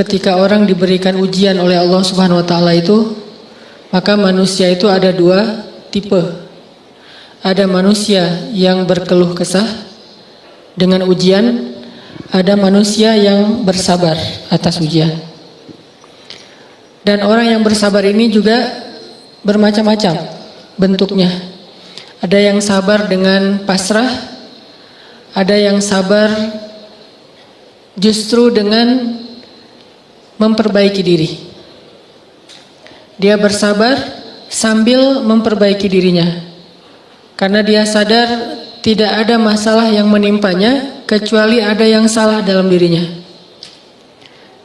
ketika orang diberikan ujian oleh Allah Subhanahu wa taala itu, maka manusia itu ada dua tipe. Ada manusia yang berkeluh kesah dengan ujian, ada manusia yang bersabar atas ujian. Dan orang yang bersabar ini juga bermacam-macam bentuknya. Ada yang sabar dengan pasrah, ada yang sabar justru dengan memperbaiki diri. Dia bersabar sambil memperbaiki dirinya. Karena dia sadar tidak ada masalah yang menimpanya kecuali ada yang salah dalam dirinya.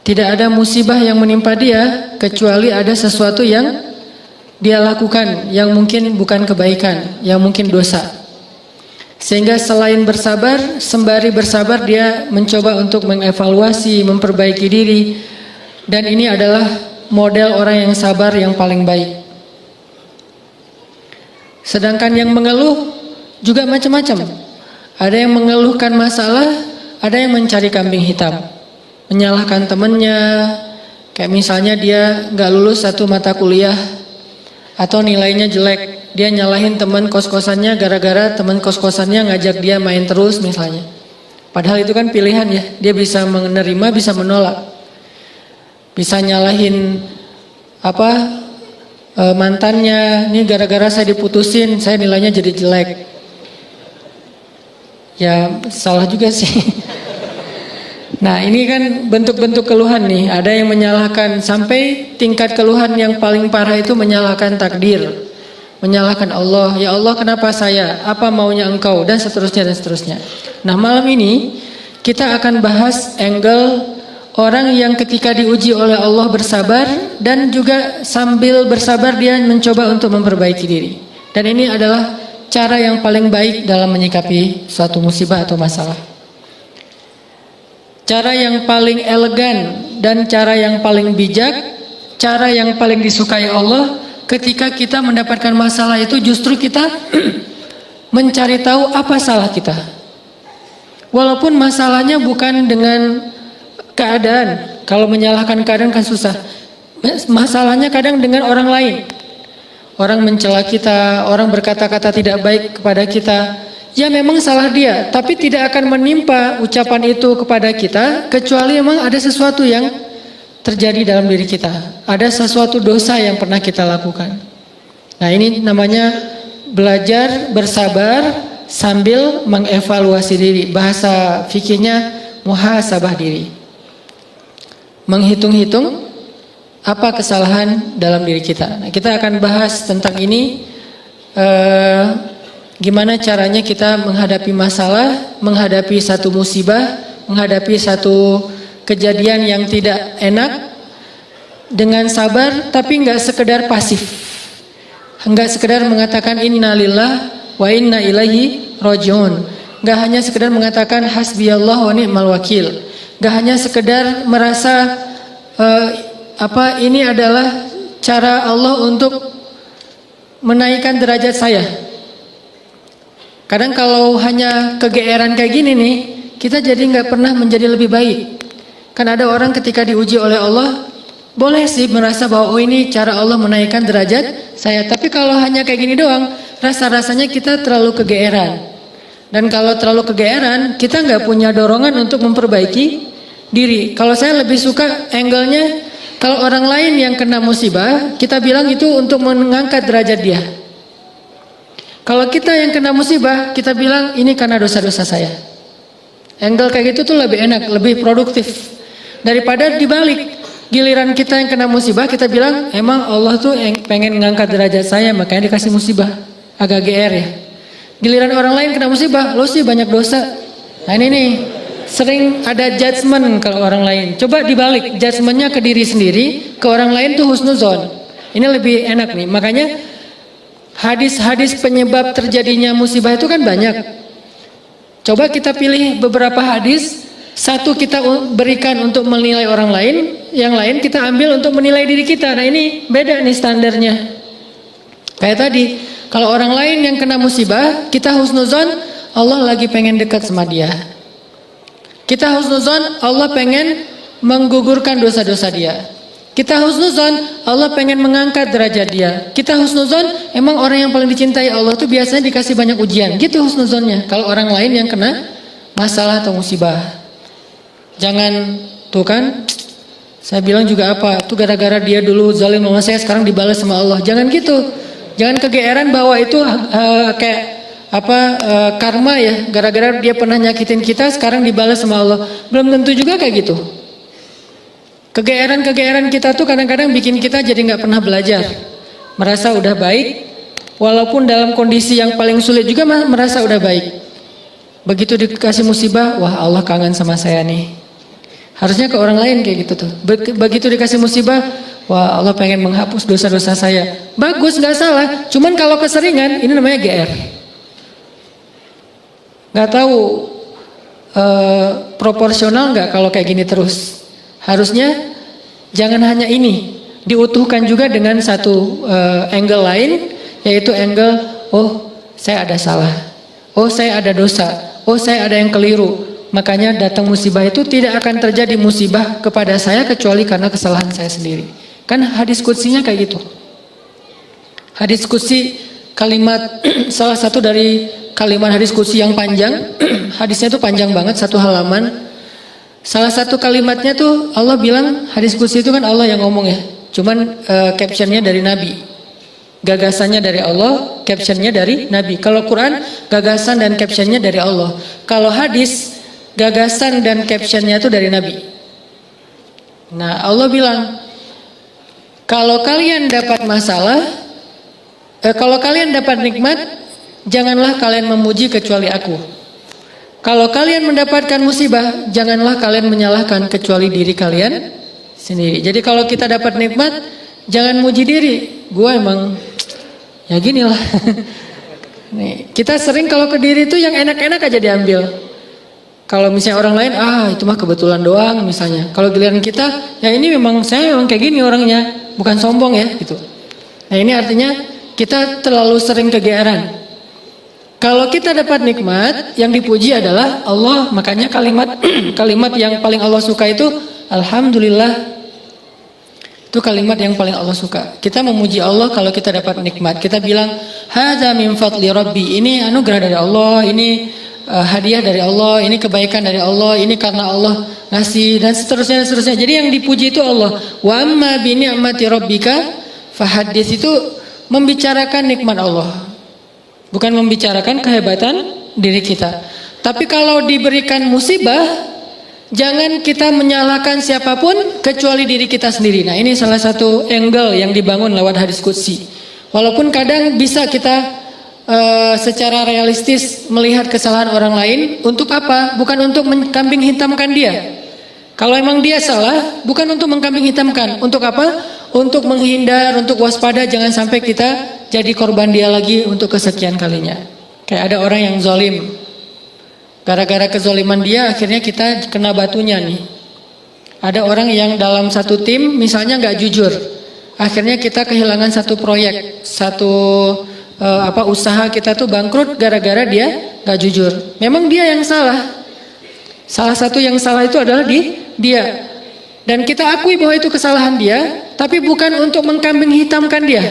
Tidak ada musibah yang menimpa dia kecuali ada sesuatu yang dia lakukan yang mungkin bukan kebaikan, yang mungkin dosa. Sehingga selain bersabar, sembari bersabar dia mencoba untuk mengevaluasi, memperbaiki diri. Dan ini adalah model orang yang sabar yang paling baik. Sedangkan yang mengeluh juga macam-macam. Ada yang mengeluhkan masalah, ada yang mencari kambing hitam, menyalahkan temannya. Kayak misalnya dia nggak lulus satu mata kuliah atau nilainya jelek, dia nyalahin teman kos-kosannya gara-gara teman kos-kosannya ngajak dia main terus misalnya. Padahal itu kan pilihan ya, dia bisa menerima, bisa menolak. Bisa nyalahin mantannya, ini gara-gara saya diputusin, saya nilainya jadi jelek. Ya salah juga sih. Nah ini kan bentuk-bentuk keluhan nih. Ada yang menyalahkan sampai tingkat keluhan yang paling parah itu menyalahkan takdir, menyalahkan Allah. Ya Allah kenapa saya? Apa maunya engkau? Dan seterusnya dan seterusnya. Nah malam ini kita akan bahas angle orang yang ketika diuji oleh Allah bersabar dan juga sambil bersabar dia mencoba untuk memperbaiki diri. Dan ini adalah cara yang paling baik dalam menyikapi suatu musibah atau masalah. Cara yang paling elegan dan cara yang paling bijak, cara yang paling disukai Allah ketika kita mendapatkan masalah itu justru kita mencari tahu apa salah kita. Walaupun masalahnya bukan dengan keadaan. Kalau menyalahkan keadaan kan susah. Masalahnya kadang dengan orang lain. Orang mencela kita, orang berkata-kata tidak baik kepada kita. Ya memang salah dia, tapi tidak akan menimpa ucapan itu kepada kita kecuali memang ada sesuatu yang terjadi dalam diri kita. Ada sesuatu dosa yang pernah kita lakukan. Nah ini namanya belajar bersabar sambil mengevaluasi diri. Bahasa fikihnya muhasabah diri. Menghitung-hitung apa kesalahan dalam diri kita. Nah, kita akan bahas tentang ini, gimana caranya kita menghadapi masalah, menghadapi satu musibah, menghadapi satu kejadian yang tidak enak dengan sabar, tapi nggak sekedar pasif, nggak sekedar mengatakan innalillah wa inna ilaihi rajiun, nggak hanya sekedar mengatakan hasbiyallah wa ni'mal wakil. Gak hanya sekedar merasa ini adalah cara Allah untuk menaikkan derajat saya. Kadang kalau hanya kegeeran kayak gini nih, kita jadi nggak pernah menjadi lebih baik. Kan ada orang ketika diuji oleh Allah, boleh sih merasa bahwa ini cara Allah menaikkan derajat saya. Tapi kalau hanya kayak gini doang, rasa-rasanya kita terlalu kegeeran. Dan kalau terlalu kegeeran, kita nggak punya dorongan untuk memperbaiki diri. Kalau saya lebih suka angle-nya, kalau orang lain yang kena musibah, kita bilang itu untuk mengangkat derajat dia. Kalau kita yang kena musibah, kita bilang ini karena dosa-dosa saya. Angle kayak gitu tuh lebih enak, lebih produktif. Daripada dibalik, giliran kita yang kena musibah, kita bilang emang Allah tuh yang pengen mengangkat derajat saya, makanya dikasih musibah. Agak GR ya. Giliran orang lain kena musibah, lo sih banyak dosa. Nah ini nih, sering ada judgement kalau orang lain. Coba dibalik, judgementnya ke diri sendiri, ke orang lain tuh husnuzon. Ini lebih enak nih. Makanya hadis-hadis penyebab terjadinya musibah itu kan banyak. Coba kita pilih beberapa hadis, satu kita berikan untuk menilai orang lain, yang lain kita ambil untuk menilai diri kita. Nah ini beda nih standarnya. Kayak tadi, kalau orang lain yang kena musibah, kita husnuzon, Allah lagi pengen dekat sama dia. Kita husnuzon, Allah pengen menggugurkan dosa-dosa dia. Kita husnuzon, Allah pengen mengangkat derajat dia. Kita husnuzon, emang orang yang paling dicintai Allah tuh biasanya dikasih banyak ujian. Gitu husnuzonnya. Kalau orang lain yang kena masalah atau musibah. Jangan, tuh kan, saya bilang juga apa, tuh gara-gara dia dulu zalim sama saya, sekarang dibalas sama Allah. Jangan gitu. Jangan kegeeran bahwa itu kayak karma ya. Gara-gara dia pernah nyakitin kita, sekarang dibalas sama Allah. Belum tentu juga kayak gitu. Kegeeran kita tuh kadang-kadang bikin kita jadi nggak pernah belajar. Merasa udah baik, walaupun dalam kondisi yang paling sulit juga merasa udah baik. Begitu dikasih musibah, wah Allah kangen sama saya nih. Harusnya ke orang lain kayak gitu tuh. Begitu dikasih musibah, wah Allah pengen menghapus dosa-dosa saya. Bagus, nggak salah. Cuman kalau keseringan, ini namanya GR. Nggak tahu proporsional nggak kalau kayak gini terus. Harusnya jangan hanya ini, diutuhkan juga dengan satu angle lain, yaitu angle, oh saya ada salah, oh saya ada dosa, oh saya ada yang keliru. Makanya datang musibah itu tidak akan terjadi musibah kepada saya kecuali karena kesalahan saya sendiri. Kan hadis qudsinya kayak gitu. Hadis qudsi kalimat salah satu dari kalimat hadis qudsi yang panjang. Hadisnya itu panjang banget, satu halaman. Salah satu kalimatnya tuh Allah bilang, hadis qudsi itu kan Allah yang ngomong ya. Cuman captionnya dari Nabi. Gagasannya dari Allah, captionnya dari Nabi. Kalau Quran, gagasan dan captionnya dari Allah. Kalau hadis, gagasan dan captionnya itu dari Nabi. Nah Allah bilang, kalau kalian dapat masalah, kalau kalian dapat nikmat, janganlah kalian memuji kecuali aku. Kalau kalian mendapatkan musibah, janganlah kalian menyalahkan kecuali diri kalian sendiri. Jadi kalau kita dapat nikmat, jangan muji diri. Gua emang ya gini lah. Nih, kita sering kalau ke diri itu yang enak-enak aja diambil. Kalau misalnya orang lain, itu mah kebetulan doang misalnya. Kalau giliran kita, ya ini memang saya memang kayak gini orangnya, bukan sombong ya gitu. Nah ini artinya kita terlalu sering kegeeran. Kalau kita dapat nikmat, yang dipuji adalah Allah. Makanya kalimat kalimat yang paling Allah suka itu Alhamdulillah. Itu kalimat yang paling Allah suka. Kita memuji Allah kalau kita dapat nikmat. Kita bilang, hadza min fadli rabbi. Ini anugerah dari Allah, ini hadiah dari Allah, ini kebaikan dari Allah, ini karena Allah ngasih, dan seterusnya. Jadi yang dipuji itu Allah. Wa amma bi ni'mati rabbika fahaddits, itu membicarakan nikmat Allah. Bukan membicarakan kehebatan diri kita. Tapi kalau diberikan musibah, jangan kita menyalahkan siapapun kecuali diri kita sendiri. Nah ini salah satu angle yang dibangun lewat hadis qudsi. Walaupun kadang bisa kita secara realistis melihat kesalahan orang lain. Untuk apa? Bukan untuk mengkambing hitamkan dia. Kalau emang dia salah, bukan untuk mengkambing hitamkan. Untuk apa? Untuk menghindar, untuk waspada, jangan sampai kita jadi korban dia lagi untuk kesekian kalinya. Kayak ada orang yang zalim. Gara-gara kezaliman dia, akhirnya kita kena batunya nih. Ada orang yang dalam satu tim, misalnya nggak jujur. Akhirnya kita kehilangan satu proyek, satu usaha kita tuh bangkrut gara-gara dia nggak jujur. Memang dia yang salah. Salah satu yang salah itu adalah dia. Dan kita akui bahwa itu kesalahan dia, tapi bukan untuk mengkambing hitamkan dia.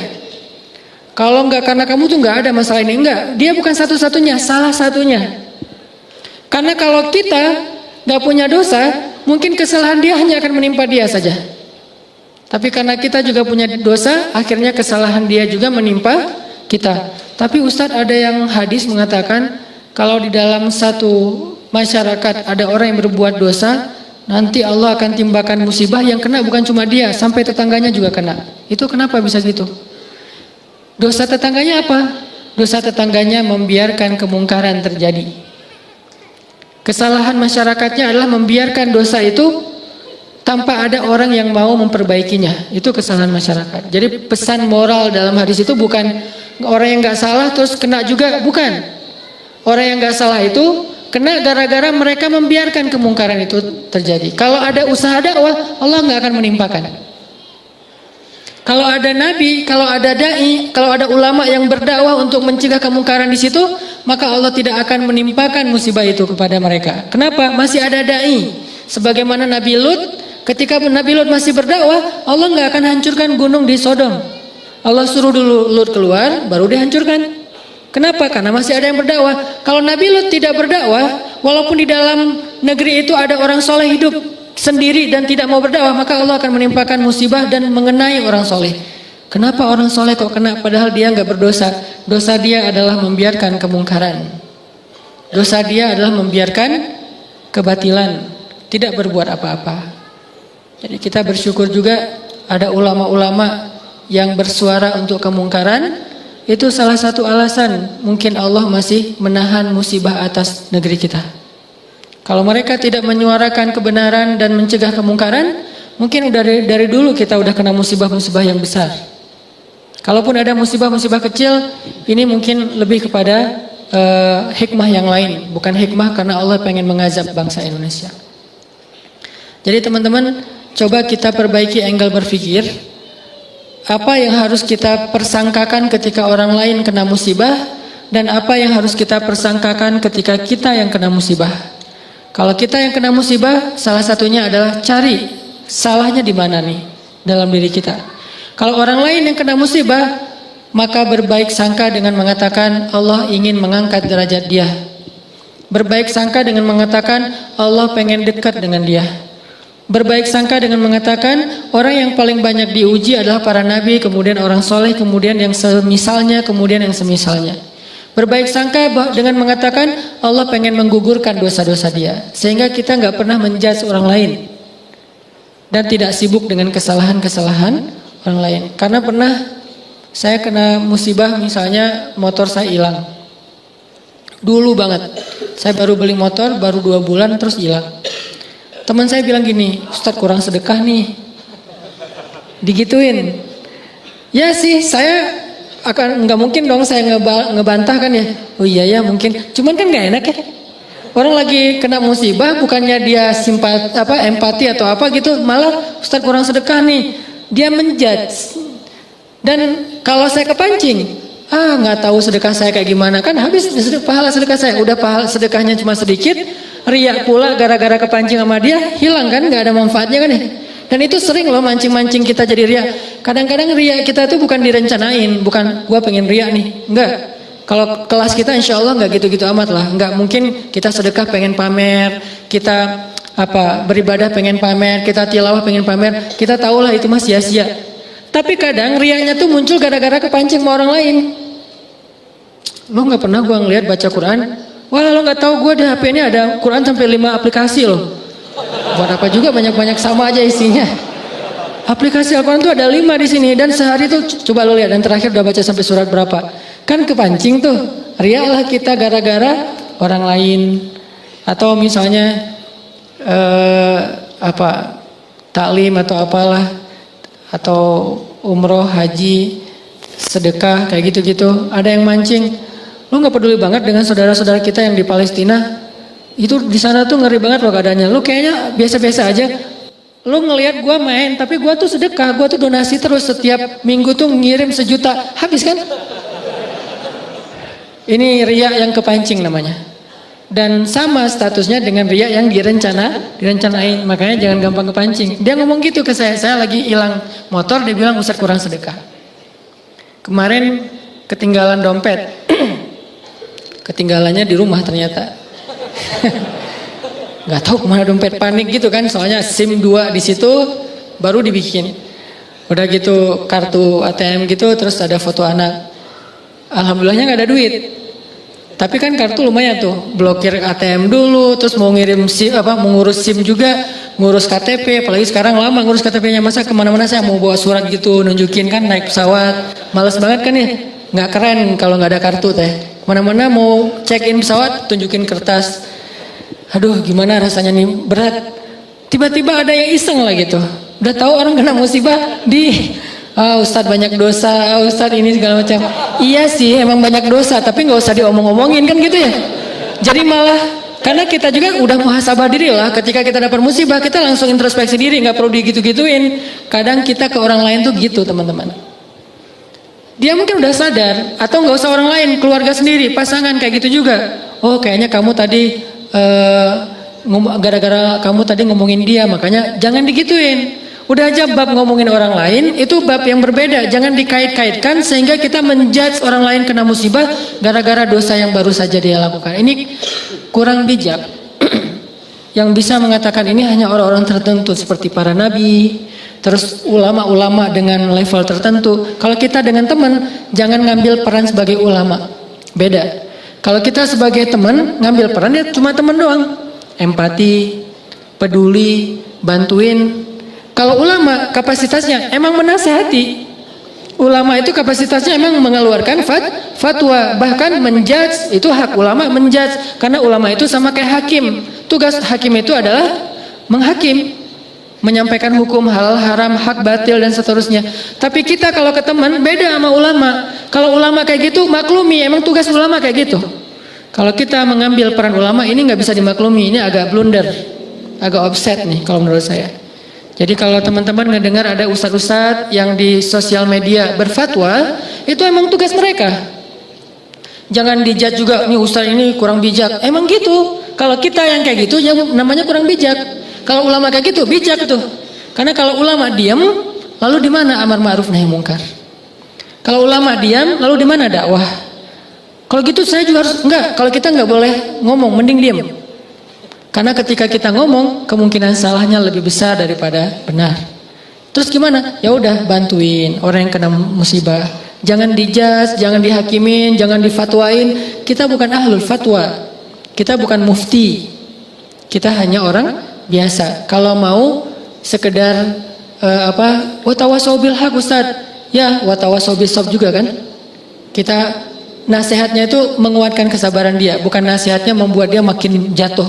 Kalau enggak karena kamu tuh enggak ada masalah ini, enggak. Dia bukan satu-satunya, salah satunya. Karena kalau kita enggak punya dosa, mungkin kesalahan dia hanya akan menimpa dia saja. Tapi karena kita juga punya dosa, akhirnya kesalahan dia juga menimpa kita. Tapi Ustadz, ada yang hadis mengatakan, kalau di dalam satu masyarakat ada orang yang berbuat dosa, nanti Allah akan timbakan musibah yang kena bukan cuma dia, sampai tetangganya juga kena. Itu kenapa bisa gitu? Dosa tetangganya apa? Dosa tetangganya membiarkan kemungkaran terjadi. Kesalahan masyarakatnya adalah membiarkan dosa itu tanpa ada orang yang mau memperbaikinya. Itu kesalahan masyarakat. Jadi pesan moral dalam hadis itu bukan orang yang gak salah terus kena juga, bukan. Orang yang gak salah itu kena gara-gara mereka membiarkan kemungkaran itu terjadi. Kalau ada usaha dakwah, Allah nggak akan menimpakan. Kalau ada nabi, kalau ada dai, kalau ada ulama yang berdakwah untuk mencegah kemungkaran di situ, maka Allah tidak akan menimpakan musibah itu kepada mereka. Kenapa? Masih ada dai. Sebagaimana Nabi Lut Ketika Nabi Lut masih berdakwah, Allah nggak akan hancurkan gunung di Sodom. Allah suruh dulu Lut keluar, baru dihancurkan. Kenapa? Karena masih ada yang berdakwah. Kalau Nabi Lut tidak berdakwah, walaupun di dalam negeri itu ada orang soleh hidup sendiri dan tidak mau berdakwah, maka Allah akan menimpakan musibah dan mengenai orang soleh. Kenapa orang soleh kok kena padahal dia nggak berdosa? Dosa dia adalah membiarkan kemungkaran. Dosa dia adalah membiarkan kebatilan, tidak berbuat apa-apa. Jadi kita bersyukur juga ada ulama-ulama yang bersuara untuk kemungkaran. Itu salah satu alasan mungkin Allah masih menahan musibah atas negeri kita. Kalau mereka tidak menyuarakan kebenaran dan mencegah kemungkaran, mungkin dari dulu kita udah kena musibah-musibah yang besar. Kalaupun ada musibah-musibah kecil, ini mungkin lebih kepada hikmah yang lain, bukan hikmah karena Allah pengen mengazab bangsa Indonesia. Jadi teman-teman, coba kita perbaiki angle berpikir. Apa yang harus kita persangkakan ketika orang lain kena musibah, dan apa yang harus kita persangkakan ketika kita yang kena musibah. Kalau kita yang kena musibah, salah satunya adalah cari salahnya di mana nih dalam diri kita. Kalau orang lain yang kena musibah, maka berbaik sangka dengan mengatakan Allah ingin mengangkat derajat dia. Berbaik sangka dengan mengatakan Allah pengen dekat dengan dia. Berbaik sangka dengan mengatakan orang yang paling banyak diuji adalah para nabi, kemudian orang soleh, kemudian yang semisalnya, kemudian yang semisalnya. Berbaik sangka dengan mengatakan Allah pengen menggugurkan dosa-dosa dia, sehingga kita nggak pernah menjudge orang lain dan tidak sibuk dengan kesalahan-kesalahan orang lain. Karena pernah saya kena musibah, misalnya motor saya hilang. Dulu banget, saya baru beli motor, baru 2 bulan terus hilang. Teman saya bilang gini, Ustadz kurang sedekah nih, digituin. Ya sih, saya nggak mungkin dong saya ngebantah kan ya. Oh iya ya mungkin, cuman kan nggak enak ya. Orang lagi kena musibah, bukannya dia empati atau apa gitu, malah Ustadz kurang sedekah nih, dia menjudge. Dan kalau saya kepancing, nggak tahu sedekah saya kayak gimana, kan habis pahala sedekah saya. Udah pahala sedekahnya cuma sedikit, riak pula gara-gara kepancing sama dia, hilang kan, nggak ada manfaatnya kan ya. Dan itu sering loh mancing-mancing kita jadi riak. Kadang-kadang riak kita itu bukan direncanain, bukan gua pengen riak nih, enggak. Kalau kelas kita insya Allah nggak gitu-gitu amat lah, nggak mungkin kita sedekah pengen pamer, kita beribadah pengen pamer, kita tilawah pengen pamer, kita tahulah itu mah sia-sia. Tapi kadang riaknya tuh muncul gara-gara kepancing sama orang lain. Lo nggak pernah gua ngeliat baca Quran? Wah lo nggak tahu gue di HP ini ada Quran sampai 5 aplikasi loh. Buat apa juga banyak-banyak sama aja isinya. Aplikasi Al-Quran tuh ada 5 di sini dan sehari tuh coba lo lihat dan terakhir udah baca sampai surat berapa. Kan kepancing tuh. Riaklah kita gara-gara orang lain atau misalnya taklim atau apalah atau umroh, haji, sedekah kayak gitu-gitu. Ada yang mancing. Lu nggak peduli banget dengan saudara-saudara kita yang di Palestina, itu di sana tuh ngeri banget loh keadaannya. Lu kayaknya biasa-biasa aja. Lu ngelihat gua main, tapi gua tuh sedekah, gua tuh donasi terus setiap minggu tuh ngirim 1 juta, habis kan? Ini riya yang kepancing namanya. Dan sama statusnya dengan riya yang direncanain. Makanya jangan gampang kepancing. Dia ngomong gitu ke saya lagi hilang motor, dia bilang Ustadz kurang sedekah. Kemarin ketinggalan dompet. Ketinggalannya di rumah ternyata. Nggak tahu kemana dompet, panik gitu kan, soalnya SIM 2 di situ baru dibikin. Udah gitu kartu ATM gitu, terus ada foto anak. Alhamdulillahnya nggak ada duit. Tapi kan kartu lumayan tuh, blokir ATM dulu, terus mau ngirim SIM mau ngurus SIM juga, ngurus KTP, apalagi sekarang lama ngurus KTP-nya, masa kemana-mana saya mau bawa surat gitu nunjukin kan naik pesawat, males banget kan ya, nggak keren kalau nggak ada kartu teh. Mana-mana mau check in pesawat tunjukin kertas. Aduh gimana rasanya nih, berat. Tiba-tiba ada yang iseng lah gitu. Udah tahu orang kena musibah Ustadz banyak dosa, Ustadz ini segala macam. Iya sih emang banyak dosa, tapi nggak usah diomong-omongin kan gitu ya. Jadi malah karena kita juga udah muhasabah diri lah, ketika kita dapat musibah kita langsung introspeksi diri, nggak perlu digitu-gituin. Kadang kita ke orang lain tuh gitu teman-teman. Dia mungkin udah sadar, atau nggak usah orang lain, keluarga sendiri, pasangan kayak gitu juga. Oh kayaknya kamu tadi gara-gara kamu tadi ngomongin dia, makanya jangan digituin. Udah aja bab ngomongin orang lain, itu bab yang berbeda. Jangan dikait-kaitkan sehingga kita menjudge orang lain kena musibah gara-gara dosa yang baru saja dia lakukan. Ini kurang bijak. Yang bisa mengatakan ini hanya orang-orang tertentu seperti para nabi, terus ulama-ulama dengan level tertentu. Kalau kita dengan teman, jangan ngambil peran sebagai ulama. Beda. Kalau kita sebagai teman, ngambil peran ya cuma teman doang. Empati, peduli, bantuin. Kalau ulama kapasitasnya emang menasehati. Ulama itu kapasitasnya emang mengeluarkan fatwa, bahkan menjudge, itu hak ulama menjudge. Karena ulama itu sama kayak hakim. Tugas hakim itu adalah menghakim, menyampaikan hukum halal haram, hak batil dan seterusnya. Tapi kita kalau ke teman beda sama ulama. Kalau ulama kayak gitu maklumi, emang tugas ulama kayak gitu. Kalau kita mengambil peran ulama ini nggak bisa dimaklumi, ini agak blunder, agak offset nih kalau menurut saya. Jadi kalau teman-teman ngedengar ada ustadz-ustadz yang di sosial media berfatwa, itu emang tugas mereka. Jangan dijudge juga, nih ustadz ini kurang bijak. Emang gitu. Kalau kita yang kayak gitu, yang namanya kurang bijak. Kalau ulama kayak gitu, bijak tuh. Karena kalau ulama diam, lalu di mana amar ma'ruf nahi mungkar? Kalau ulama diam, lalu di mana dakwah? Kalau gitu saya juga harus enggak. Kalau kita enggak boleh ngomong, mending diam. Karena ketika kita ngomong, kemungkinan salahnya lebih besar daripada benar. Terus gimana? Ya udah, bantuin orang yang kena musibah. Jangan dijudge, jangan dihakimin, jangan difatwain. Kita bukan ahlul fatwa. Kita bukan mufti. Kita hanya orang biasa. Kalau mau sekedar watawasau bil haq Ustaz. Ya, watawasau bis sabr juga kan? Kita nasihatnya itu menguatkan kesabaran dia, bukan nasihatnya membuat dia makin jatuh.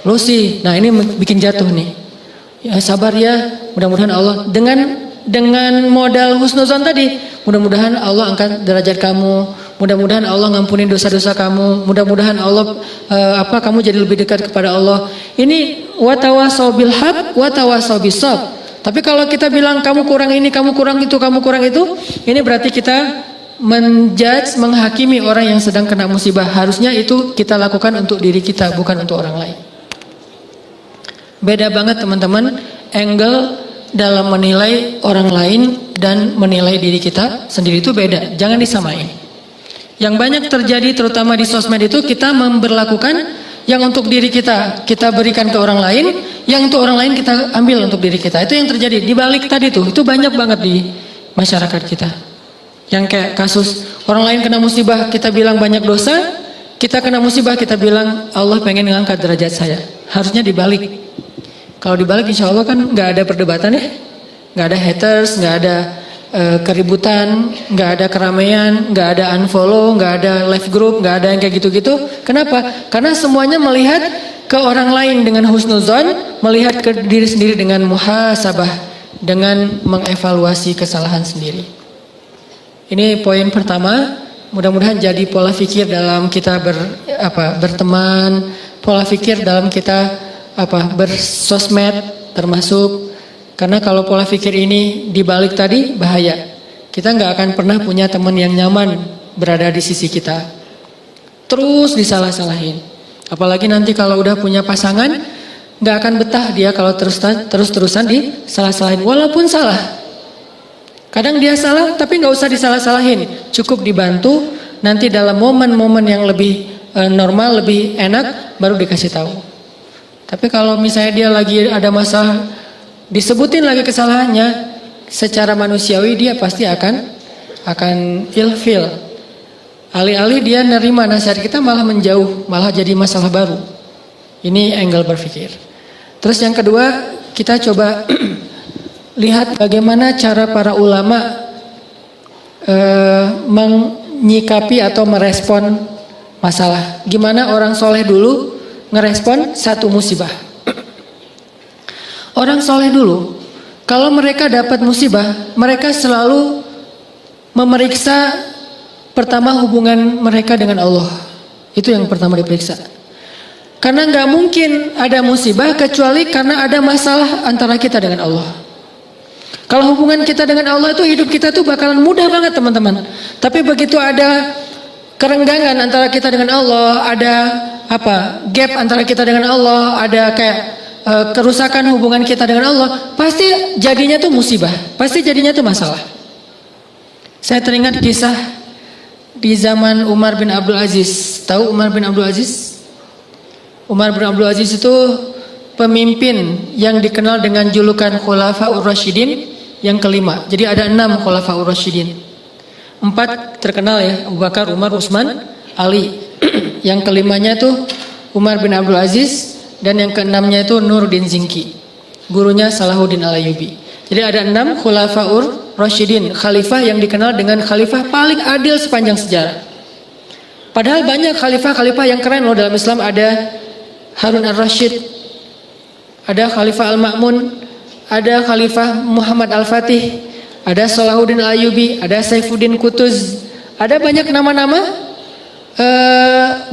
Lo sih, nah ini bikin jatuh nih. Ya sabar ya, mudah-mudahan Allah dengan modal husnuzon tadi, mudah-mudahan Allah angkat derajat kamu, mudah-mudahan Allah ngampunin dosa-dosa kamu, mudah-mudahan Allah kamu jadi lebih dekat kepada Allah. Ini watawasau bil haq, watawasau bis sabr. Tapi kalau kita bilang kamu kurang ini, kamu kurang itu, kamu kurang itu, ini berarti kita menjudge, menghakimi orang yang sedang kena musibah. Harusnya itu kita lakukan untuk diri kita, bukan untuk orang lain. Beda banget teman-teman, angle dalam menilai orang lain dan menilai diri kita sendiri itu beda. Jangan disamain. Yang banyak terjadi terutama di sosmed itu kita memberlakukan yang untuk diri kita berikan ke orang lain, yang untuk orang lain kita ambil untuk diri kita. Itu yang terjadi di balik tadi tuh. Itu banyak banget di masyarakat kita. Yang kayak kasus orang lain kena musibah, kita bilang banyak dosa, kita kena musibah, kita bilang Allah pengen ngangkat derajat saya. Harusnya dibalik. Kalau dibalik insya Allah kan nggak ada perdebatan ya, nggak ada haters, nggak ada keributan, nggak ada keramaian, nggak ada unfollow, nggak ada live group, nggak ada yang kayak gitu-gitu. Kenapa? Karena semuanya melihat ke orang lain dengan husnuzon, melihat ke diri sendiri dengan muhasabah, dengan mengevaluasi kesalahan sendiri. Ini poin pertama. Mudah-mudahan jadi pola pikir dalam kita berteman, pola pikir dalam kita bersosmed termasuk. Karena kalau pola pikir ini dibalik tadi bahaya. Kita nggak akan pernah punya teman yang nyaman berada di sisi kita. Terus disalah-salahin. Apalagi nanti kalau udah punya pasangan, nggak akan betah dia kalau terus-terusan disalah-salahin. Walaupun salah. Kadang dia salah tapi nggak usah disalah-salahin. Cukup dibantu. Nanti dalam momen-momen yang lebih normal, lebih enak, baru dikasih tahu. Tapi kalau misalnya dia lagi ada masalah, disebutin lagi kesalahannya, secara manusiawi dia pasti akan ilfil. Alih-alih dia nerima nasihat kita malah menjauh, malah jadi masalah baru. Ini angle berpikir. Terus yang kedua, kita coba lihat bagaimana cara para ulama menyikapi atau merespon masalah. Gimana orang soleh dulu ngerespon satu musibah. Orang soleh dulu, kalau mereka dapat musibah, mereka selalu memeriksa pertama hubungan mereka dengan Allah. Itu yang pertama diperiksa. Karena nggak mungkin ada musibah kecuali karena ada masalah antara kita dengan Allah. Kalau hubungan kita dengan Allah itu hidup kita tuh bakalan mudah banget teman-teman. Tapi begitu ada kerenggangan antara kita dengan Allah, ada apa gap antara kita dengan Allah, ada kayak kerusakan hubungan kita dengan Allah, pasti jadinya tuh musibah, pasti jadinya tuh masalah. Saya teringat kisah di zaman Umar bin Abdul Aziz. Tahu Umar bin Abdul Aziz? Umar bin Abdul Aziz itu pemimpin yang dikenal dengan julukan Khulafaur Rasyidin yang kelima. Jadi ada 6 Khulafaur Rasyidin. 4 terkenal ya, Abu Bakar, Umar, Utsman, Ali. Yang kelimanya itu Umar bin Abdul Aziz, dan yang keenamnya itu Nuruddin Zinki, gurunya Salahuddin Al-Ayyubi. Jadi ada 6 Khulafaur Rasyidin, khalifah yang dikenal dengan khalifah paling adil sepanjang sejarah. Padahal banyak khalifah-khalifah yang keren loh dalam Islam. Ada Harun Ar-Rasyid, ada Khalifah Al-Ma'mun, ada Khalifah Muhammad Al-Fatih, ada Salahuddin Al-Ayyubi, ada Saifuddin Qutuz. Ada banyak nama-nama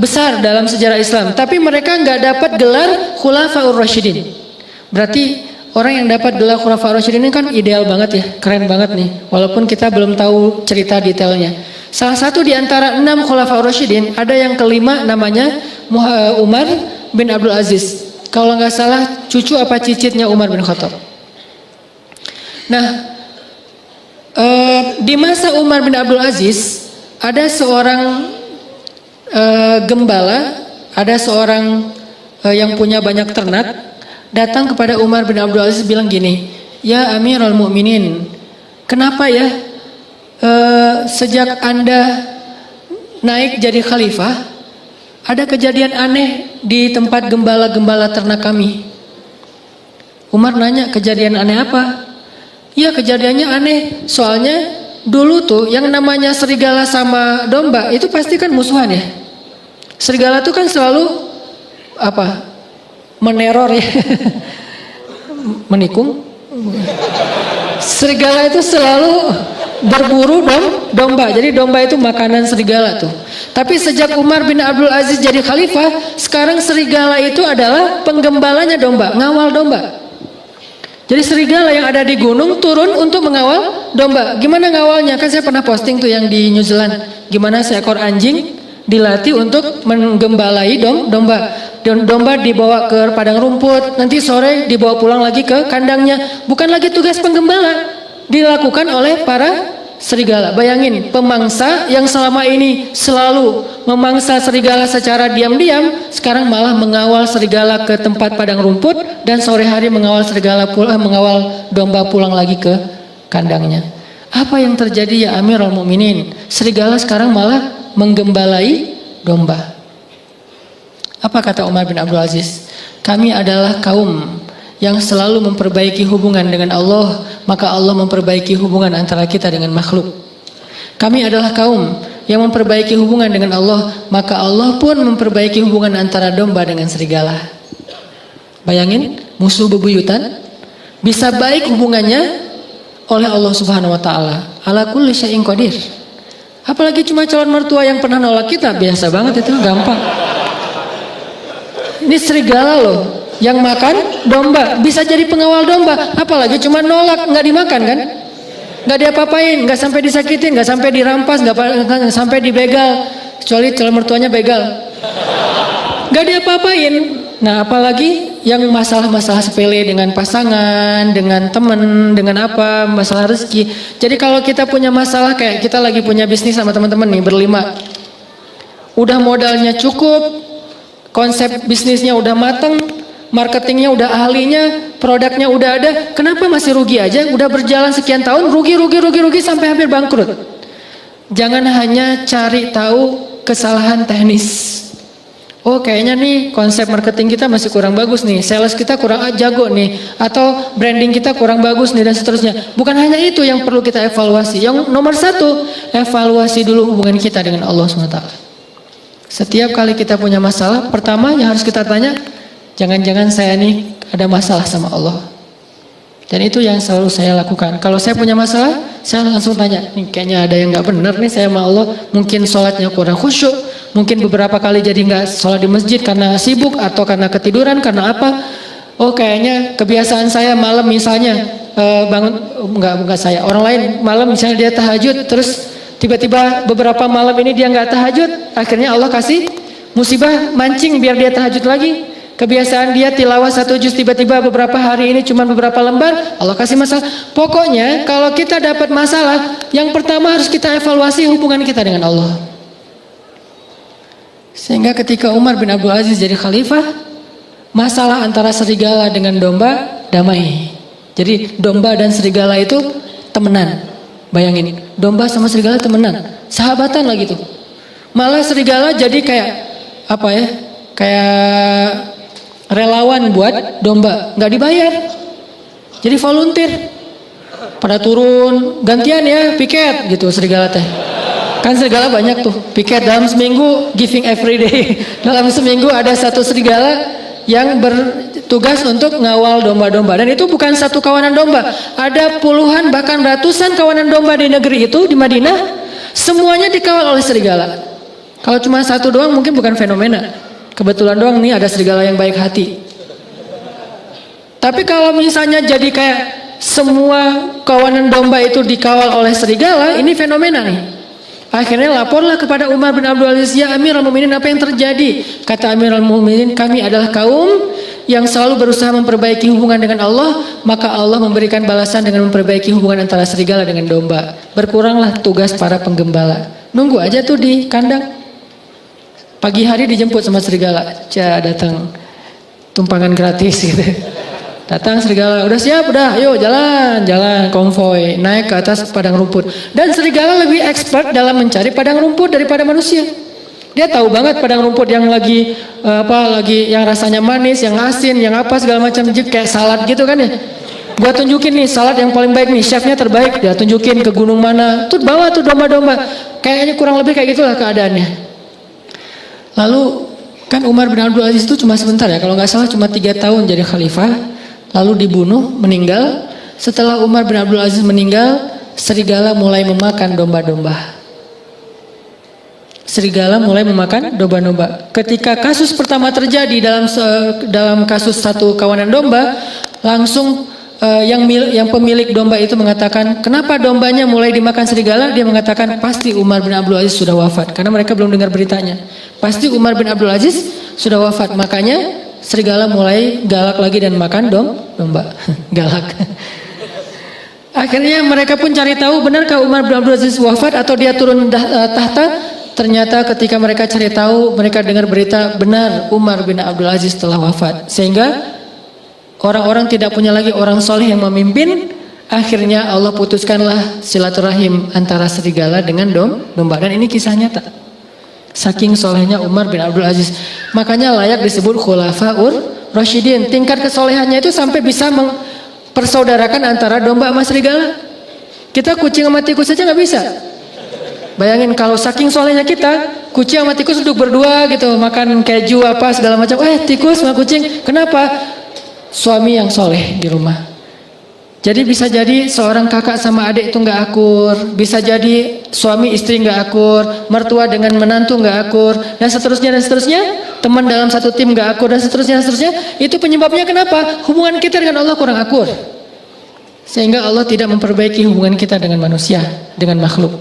besar dalam sejarah Islam, tapi mereka nggak dapat gelar Khulafaur Rasyidin. Berarti orang yang dapat gelar Khulafaur Rasyidin ini kan ideal banget ya, keren banget nih. Walaupun kita belum tahu cerita detailnya. Salah satu di antara 6 Khulafaur Rasyidin, ada yang kelima namanya Umar bin Abdul Aziz. Kalau nggak salah cucu apa cicitnya Umar bin Khattab. Nah, di masa Umar bin Abdul Aziz ada seorang gembala, ada seorang yang punya banyak ternak datang kepada Umar bin Abdul Aziz bilang gini, ya Amirul Mukminin, kenapa ya sejak Anda naik jadi khalifah ada kejadian aneh di tempat gembala-gembala ternak kami. Umar nanya, kejadian aneh apa? Ya kejadiannya aneh, soalnya dulu tuh yang namanya serigala sama domba itu pasti kan musuhan ya. Serigala tuh kan selalu apa? Meneror ya. Menikung. Serigala itu selalu berburu domba. Jadi domba itu makanan serigala tuh. Tapi sejak Umar bin Abdul Aziz jadi khalifah, sekarang serigala itu adalah penggembalanya domba, ngawal domba. Jadi serigala yang ada di gunung turun untuk mengawal domba. Gimana ngawalnya? Kan saya pernah posting tuh yang di New Zealand. Gimana seekor anjing dilatih untuk menggembalai domba. Dan domba dibawa ke padang rumput, nanti sore dibawa pulang lagi ke kandangnya. Bukan lagi tugas penggembala, dilakukan oleh para serigala. Bayangin, pemangsa yang selama ini selalu memangsa serigala secara diam-diam, sekarang malah mengawal serigala ke tempat padang rumput, dan sore hari mengawal mengawal domba pulang lagi ke kandangnya. Apa yang terjadi ya Amirul Mukminin? Serigala sekarang malah menggembalai domba. Apa kata Umar bin Abdul Aziz? Kami adalah kaum yang selalu memperbaiki hubungan dengan Allah, maka Allah memperbaiki hubungan antara kita dengan makhluk. Kami adalah kaum yang memperbaiki hubungan dengan Allah, maka Allah pun memperbaiki hubungan antara domba dengan serigala. Bayangin, musuh bebuyutan bisa baik hubungannya oleh Allah Subhanahu wa taala. Ala kulli syai'in qadir. Apalagi cuma calon mertua yang pernah nolak kita, biasa banget itu, gampang. Ini serigala loh yang makan domba, bisa jadi pengawal domba, apalagi cuma nolak, nggak dimakan kan, nggak diapa-apain, nggak sampai disakitin, nggak sampai dirampas, nggak sampai dibegal, kecuali calon mertuanya begal, nggak diapa-apain. Nah apalagi yang masalah-masalah sepele dengan pasangan, dengan teman, dengan apa, masalah rezeki. Jadi kalau kita punya masalah, kayak kita lagi punya bisnis sama teman-teman nih berlima, udah modalnya cukup, konsep bisnisnya udah mateng, marketingnya udah ahlinya, produknya udah ada, kenapa masih rugi aja? Udah berjalan sekian tahun, rugi sampai hampir bangkrut. Jangan hanya cari tahu kesalahan teknis. Oh kayaknya nih konsep marketing kita masih kurang bagus nih, sales kita kurang jago nih, atau branding kita kurang bagus nih, dan seterusnya. Bukan hanya itu yang perlu kita evaluasi. Yang nomor 1, evaluasi dulu hubungan kita dengan Allah SWT. Setiap kali kita punya masalah, pertama yang harus kita tanya, jangan-jangan saya nih ada masalah sama Allah. Dan itu yang selalu saya lakukan. Kalau saya punya masalah, saya langsung tanya, nih kayaknya ada yang nggak benar nih saya sama Allah. Mungkin sholatnya kurang khusyuk, mungkin beberapa kali jadi nggak sholat di masjid karena sibuk atau karena ketiduran, karena apa? Oh kayaknya kebiasaan saya malam misalnya bangun, enggak saya, orang lain malam misalnya dia tahajud, terus tiba-tiba beberapa malam ini dia nggak tahajud, akhirnya Allah kasih musibah mancing biar dia tahajud lagi. Kebiasaan dia tilawah 1 juz, tiba-tiba beberapa hari ini cuma beberapa lembar, Allah kasih masalah. Pokoknya kalau kita dapat masalah, yang pertama harus kita evaluasi hubungan kita dengan Allah. Sehingga ketika Umar bin Abdul Aziz jadi khalifah, masalah antara serigala dengan domba damai. Jadi domba dan serigala itu temenan. Bayangin, domba sama serigala temenan, sahabatan lagi tuh. Malah serigala jadi kayak apa ya? Kayak relawan buat domba, nggak dibayar. Jadi volunteer. Pada turun, gantian ya, piket gitu serigala teh. Kan serigala banyak tuh, piket dalam seminggu, giving every day. Dalam seminggu ada satu serigala yang bertugas untuk ngawal domba-domba. Dan itu bukan satu kawanan domba. Ada puluhan bahkan ratusan kawanan domba di negeri itu, di Madinah. Semuanya dikawal oleh serigala. Kalau cuma satu doang mungkin bukan fenomena. Kebetulan doang nih ada serigala yang baik hati. Tapi kalau misalnya jadi kayak semua kawanan domba itu dikawal oleh serigala, ini fenomena nih. Akhirnya laporlah kepada Umar bin Abdul Aziz, ya Amirul Mukminin, apa yang terjadi? Kata Amirul Mukminin, kami adalah kaum yang selalu berusaha memperbaiki hubungan dengan Allah, maka Allah memberikan balasan dengan memperbaiki hubungan antara serigala dengan domba. Berkuranglah tugas para penggembala. Nunggu aja tuh di kandang. Pagi hari dijemput sama serigala, datang tumpangan gratis gitu. Datang serigala, udah siap, udah, ayo jalan konvoy, naik ke atas padang rumput. Dan serigala lebih expert dalam mencari padang rumput daripada manusia. Dia tahu banget padang rumput yang lagi yang rasanya manis, yang asin, yang apa segala macam, kayak salad gitu kan ya. Gua tunjukin nih salad yang paling baik nih, chefnya terbaik, dia tunjukin ke gunung mana, tuh bawa tuh domba-domba. Kayaknya kurang lebih kayak gitulah keadaannya. Lalu kan Umar bin Abdul Aziz itu cuma sebentar ya, kalau nggak salah cuma 3 tahun jadi khalifah, lalu dibunuh, meninggal. Setelah Umar bin Abdul Aziz meninggal, serigala mulai memakan domba-domba. Serigala mulai memakan domba-domba. Ketika kasus pertama terjadi dalam kasus satu kawanan domba, langsung yang pemilik domba itu mengatakan, kenapa dombanya mulai dimakan serigala? Dia mengatakan, pasti Umar bin Abdul Aziz sudah wafat, karena mereka belum dengar beritanya. Pasti Umar bin Abdul Aziz sudah wafat, makanya serigala mulai galak lagi dan makan domba. Galak. Akhirnya mereka pun cari tahu, benarkah Umar bin Abdul Aziz wafat atau dia turun tahta? Ternyata ketika mereka cari tahu, mereka dengar berita, benar Umar bin Abdul Aziz telah wafat. Sehingga orang-orang tidak punya lagi orang soleh yang memimpin. Akhirnya Allah putuskanlah silaturahim antara serigala dengan domba. Dan ini kisah nyata. Saking solehnya Umar bin Abdul Aziz. Makanya layak disebut khulafaur rasyidin. Tingkat kesolehannya itu sampai bisa mempersaudarakan antara domba sama serigala. Kita kucing sama tikus saja nggak bisa. Bayangin kalau saking solehnya kita, kucing sama tikus duduk berdua gitu, makan keju apa segala macam. Tikus sama kucing, kenapa? Suami yang soleh di rumah. Jadi bisa jadi seorang kakak sama adik itu nggak akur, bisa jadi suami istri nggak akur, mertua dengan menantu nggak akur, dan seterusnya. Teman dalam satu tim nggak akur, dan seterusnya. Itu penyebabnya kenapa? Hubungan kita dengan Allah kurang akur, sehingga Allah tidak memperbaiki hubungan kita dengan manusia, dengan makhluk.